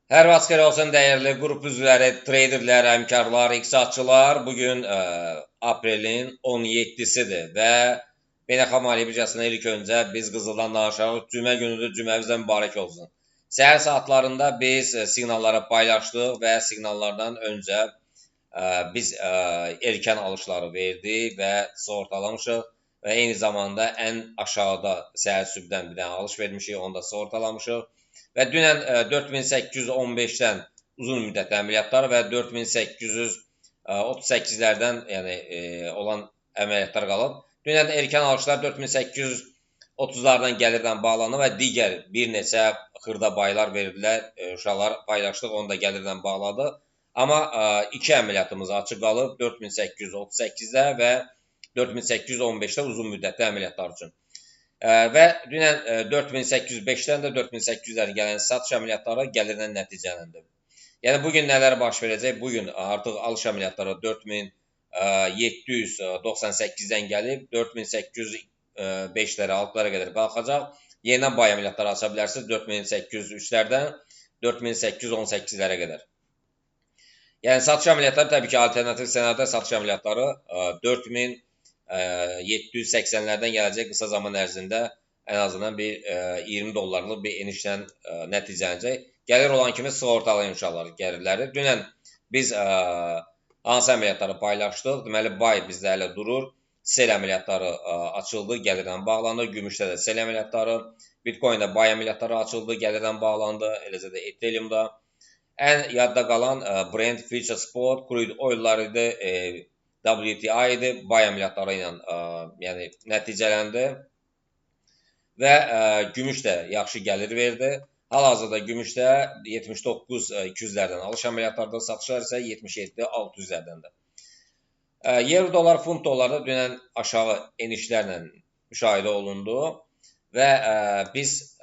Hər vaxt xeyir olsun dəyərli qrup üzvləri, treyderlər, həmkarlar, iqtisadçılar. Bugün aprelin 17-sidir və Beynəlxalq Maliyyə Birjasında ilk öncə biz qızıldan danışarıq. Cümə günüdür, cümləmizdən mübarək olsun. Səhər saatlarında biz siqnalları paylaşdıq və siqnallardan öncə biz erkən alışları verdik və sığortalamışıq və eyni zamanda ən aşağıda səhər sübdən bir dənə alış vermişik, onu da sığortalamışıq. Və dünən 4815-dən uzun müddətli əməliyyatlar və 4838-lərdən olan əməliyyatlar qalıb. Dünən erkən alışlar 4830-lardan gəlirdən bağlandı və digər bir neçə xırda baylar verdilər. Uşaqlar paylaşdıq, onu da gəlirdən bağladı. Amma iki əməliyyatımız açıq qalıb 4838-də və 4815-də uzun müddətli əməliyyatlar üçün. Və dünən 4805-dən də 4800-lərə gələn satış əməliyyatları gəlirdən nəticələndi. Yəni bugün nələr baş verəcək? Bugün artıq alış əməliyyatları 4798-dən gəlib 4805-lərə, 6-lara qədər qalxacaq. Yenidən bay əməliyyatları aça bilərsiniz 4803-lərdən 4818-lərə qədər. Yəni satış əməliyyatları təbii ki, alternativ ssenardə satış əməliyyatları 4780-lərdən gələcək qısa zaman ərzində ən azından bir 20 dollarlıq bir enişlə nəticələnəcək. Gəlir olan kimi sığortalayın uşaqlar gəlirləri. Dünən biz hansı əməliyyatları paylaşdıq? Deməli, bay bizdə hələ durur. Sel əməliyyatları açıldı, gəlirdən bağlandı. Gümüşdə də sel əməliyyatları, Bitcoin-də bay əməliyyatları açıldı, gəlirdən bağlandı. Eləcə də Ethereum-da. Ən yadda qalan Brent, Future Spot, Crude Oil-lar idi, WTI idi, bay əməliyyatları ilə nəticələndi və gümüş də yaxşı gəlir verdi. Hal-hazırda gümüşdə 79-200-lərdən alış əməliyyatlarında, satışlar isə 77-600-lərdəndir. Euro dolar, funt dolarda dünən aşağı enişlərlə müşahidə olundu və biz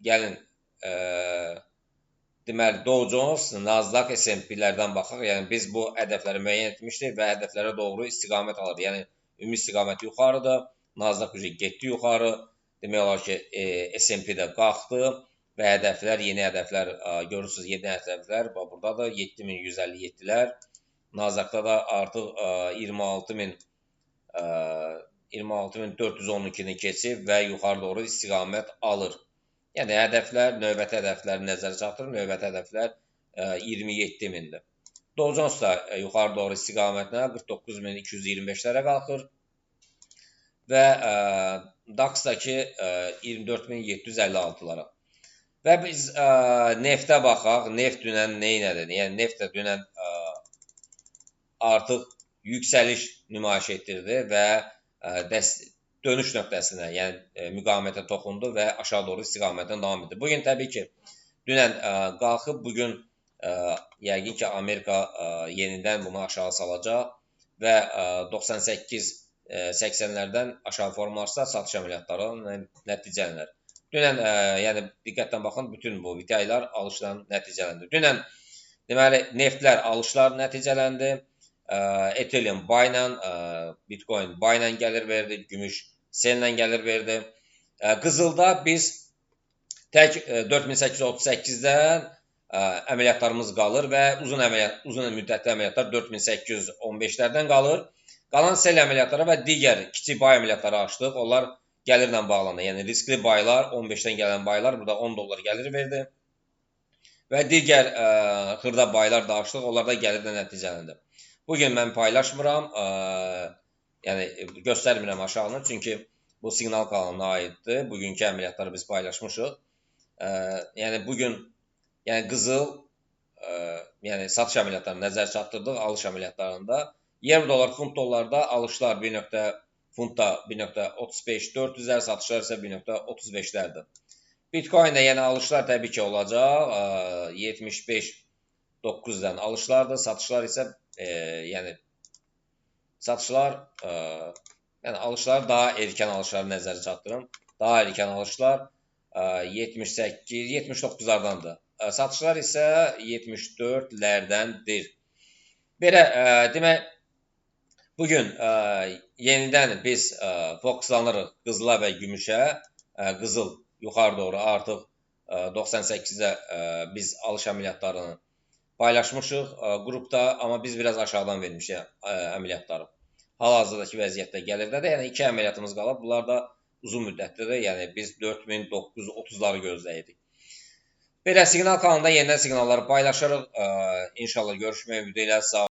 gəlin deməli, Dow Jones, Nasdaq, S&P-lərdən baxaq. Yəni, biz bu hədəfləri müəyyən etmişdik və hədəflərə doğru istiqamət alır. Yəni, ümumi istiqamət yuxarıdır, Nasdaq getdi yuxarı. Demək olar ki, S&P-də qalxdı və hədəflər, yeni hədəflər, görürsünüz, yeni hədəflər, buradadır, 7157-lər. Nasdaqda da artıq 26412-ni keçib və yuxarı doğru istiqamət alır. Yəni, hədəflər, növbəti hədəfləri nəzərə çatdırır. Növbəti hədəflər 27000-dir. Dow Jones da yuxarı doğru istiqamətlə 49225-lərə qalxır və DAX-dakı 24756-lara. Və biz neftə baxaq. Neft dünən neynədir? Yəni, neft də dünən artıq yüksəliş nümayiş etdirdi və dönüş nöqtəsinə, yəni müqavimətə toxundu və aşağı doğru istiqamətdən davam edir. Bugün təbii ki, dünən qalxıb, bugün yəqin ki, Amerika yenidən bunu aşağı salacaq və 98-80-lərdən aşağı formalaşsa satış əməliyyatları nəticələnir. Dünən, yəni diqqətlə baxın, bütün bu vitaylar alışla nəticələndi. Dünən, deməli, neftlər alışlar nəticələndi. Ethereum bayla, Bitcoin bayla gəlir verdi, gümüş sellə gəlir verdi. Qızılda biz tək 4838-dən əməliyyatlarımız qalır və uzun müddətli əməliyyatlar 4815-lərdən qalır. Qalan sel əməliyyatları və digər kiçik bay əməliyyatları açdıq. Onlar gəlirlə bağlanır. Yəni riskli baylar, 15-dən gələn baylar burada 10 dollar gəlir verdi. Və digər xırda baylar da açdıq. Onlar da gəlirlə nəticələndi. Bugün mən paylaşmıram, yəni göstərmirəm aşağını, çünki bu siqnal kanalına aiddir. Bugünkü əməliyyatları biz paylaşmışıq. Yəni bugün qızıl, yəni satış əməliyyatlarını nəzər çatdırdıq, alış əməliyyatlarında. Euro dolar, funt dollarda alışlar funtda 1.35-400-lər, satışlar isə 1.35-lərdir. Bitcoin-də yəni alışlar təbii ki olacaq, 75-9-dən alışlardır, satışlar isə alışlar daha erkən alışları nəzərə çatdırın. Daha erkən alışlar 78-79-lardandır. Satışlar isə 74-lərdəndir. Belə, demək, bugün yenidən biz fokuslanırıq qızıla və gümüşə. Qızıl yuxarı doğru artıq 98-də biz alış əməliyyatlarını paylaşmışıq qrupda, amma biz biraz aşağıdan vermişik əməliyyatları. Hal-hazırdakı vəziyyətdə gəlirdə də, yəni 2 əməliyyatımız qalıb. Bunlar da uzun müddətlidir. Yəni biz 4930-ları gözləyirik. Belə Siqnal kanalında yenidən siqnalları paylaşırıq. İnşallah görüşmək ümidi ilə. Sağ olun.